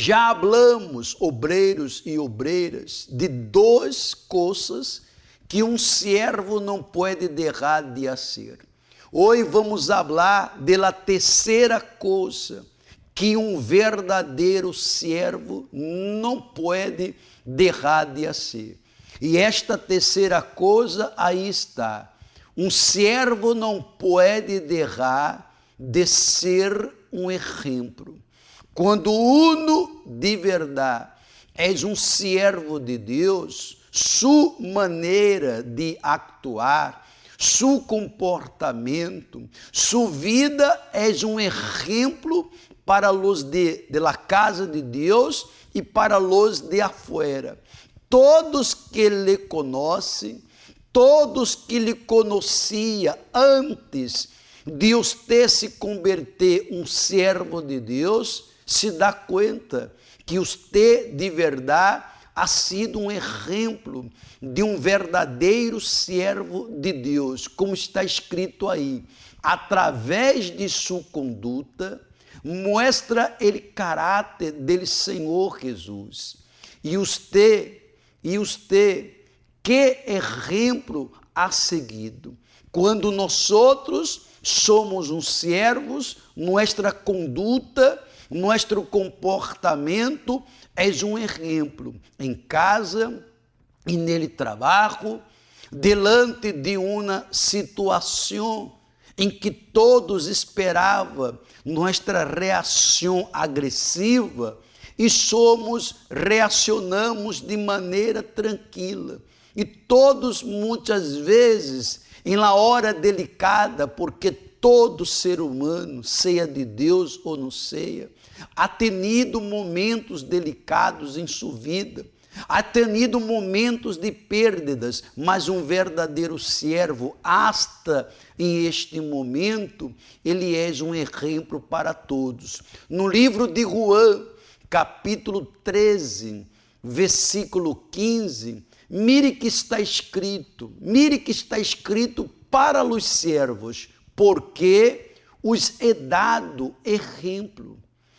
Já hablamos, obreiros e obreiras, de duas coisas que um servo não pode deixar de fazer. Hoje vamos falar da terceira coisa que um verdadeiro servo não pode deixar de fazer. E esta terceira coisa aí está. Um servo não pode deixar de ser um exemplo. Quando uno de verdade é um servo de Deus, sua maneira de actuar, seu comportamento, sua vida é um exemplo para os de la casa de Deus e para os de afuera. Todos que lhe conhecem, todos que lhe conhecia antes de você se converter um servo de Deus, se dá conta que você de verdade ha sido um exemplo de um verdadeiro servo de Deus, como está escrito aí. Através de sua conduta, mostra o caráter do Senhor Jesus. E você, que exemplo ha seguido? Quando nós somos uns servos, nossa conduta, nosso comportamento é um exemplo em casa e nele trabalho, delante de uma situação em que todos esperavam nossa reação agressiva e reacionamos de maneira tranquila. E todos, muitas vezes, em la hora delicada, porque todo ser humano, seja de Deus ou não seja, ha tenido momentos delicados em sua vida, ha tenido momentos de perdas, mas um verdadeiro servo, hasta em este momento, ele é um exemplo para todos. No livro de João, capítulo 13, versículo 15, mire que está escrito para os servos, porque os é dado exemplo.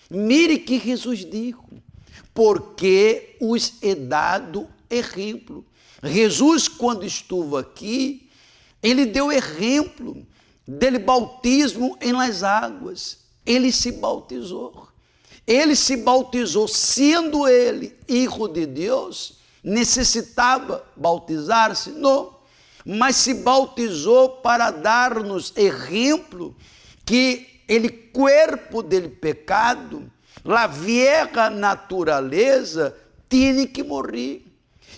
Mire que Jesus disse, porque os é dado exemplo. Jesus, quando esteve aqui, ele deu exemplo dele bautismo em las águas. Ele se bautizou. Ele se bautizou, sendo ele filho de Deus, necessitava bautizar-se? Não. Mas se bautizou para dar-nos exemplo que ele corpo del pecado, a vieja natureza, tinha que morrer.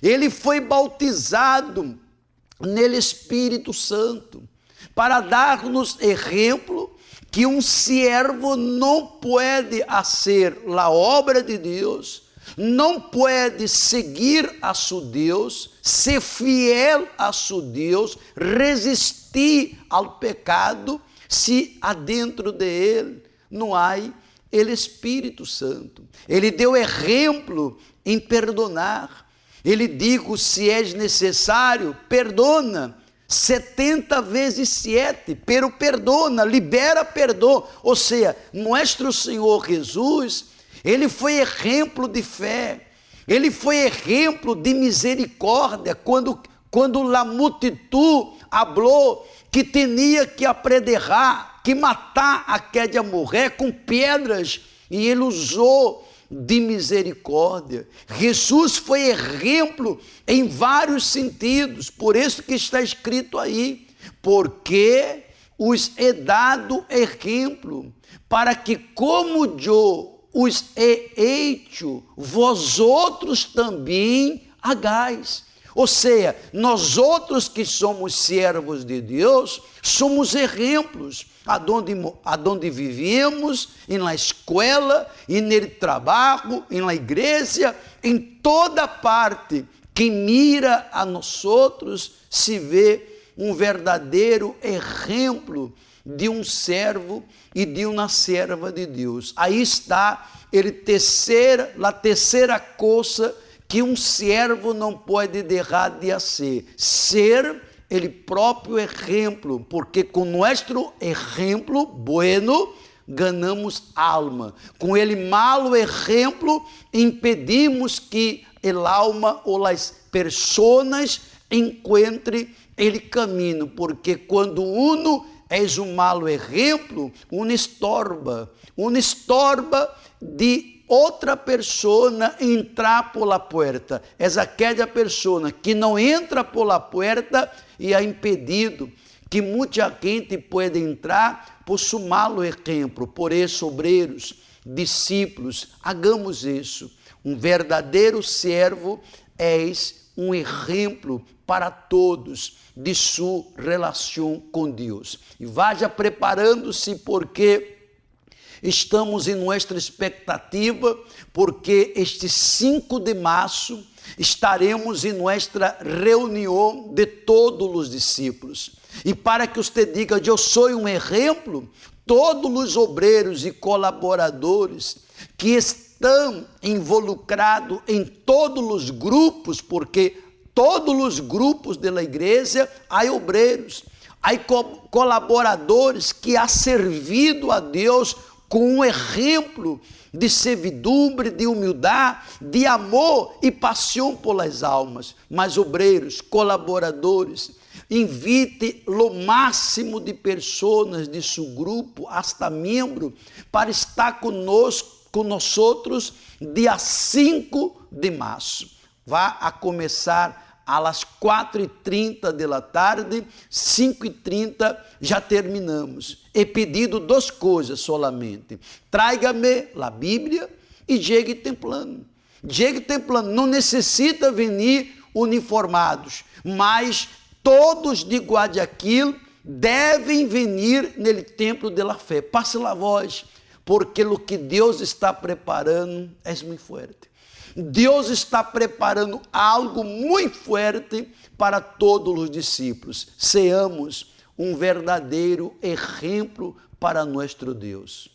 Ele foi bautizado no Espírito Santo para dar-nos exemplo que um servo não pode fazer a obra de Deus, não pode seguir a seu Deus, ser fiel a seu Deus, resistir ao pecado, se adentro de ele não há o Espírito Santo. Ele deu exemplo em perdonar. Ele disse, se é necessário, perdona 70 vezes 7, pero perdona, libera perdão. Ou seja, nosso Senhor Jesus, ele foi exemplo de fé, ele foi exemplo de misericórdia, quando a multitud falou que tinha que apedrejar, que matar aquela mulher com pedras, e ele usou de misericórdia. Jesus foi exemplo em vários sentidos, por isso que está escrito aí, porque os é dado exemplo, para que como eu os he hecho, vós outros também hagais. Ou seja, nós outros que somos servos de Deus, somos exemplos, aonde vivemos, na escola, e no trabalho, na igreja, em toda parte. Quem mira a nós outros se vê um verdadeiro exemplo de um servo e de uma serva de Deus. Aí está a terceira coisa que um servo não pode deixar de ser ele próprio exemplo, porque com nosso exemplo bueno ganhamos alma. Com ele malo exemplo, impedimos que el alma ou as pessoas encontrem ele caminho, porque quando uno é um malo exemplo, uno estorba de outra pessoa entrar por la puerta. É aquela pessoa que não entra por la puerta e é impedido que muita gente pode entrar por seu malo exemplo. Por isso, obreiros, discípulos, hagamos isso. Um verdadeiro servo és um exemplo para todos de sua relação com Deus. E vá preparando-se, porque estamos em nossa expectativa, porque este 5 de março estaremos em nossa reunião de todos os discípulos. E para que você diga, eu sou um exemplo, todos os obreiros e colaboradores que estão involucrados em todos os grupos, porque todos os grupos da igreja há obreiros, há colaboradores que há servido a Deus com um exemplo de servidumbre, de humildade, de amor e paixão pelas almas. Mas obreiros, colaboradores, invite o máximo de pessoas de seu grupo, hasta membro, para estar conosco, nós, dia 5 de março. Vá a começar às 4h30 da tarde, 5h30 já terminamos. He pedido 2 coisas solamente. Traga-me a Bíblia e chegue templando. Chegue templando. Não necessita vir uniformados, mas todos de Guayaquil devem vir no templo da fé. Passe a voz, porque o que Deus está preparando é muito forte. Deus está preparando algo muito forte para todos os discípulos. Seamos um verdadeiro exemplo para nosso Deus.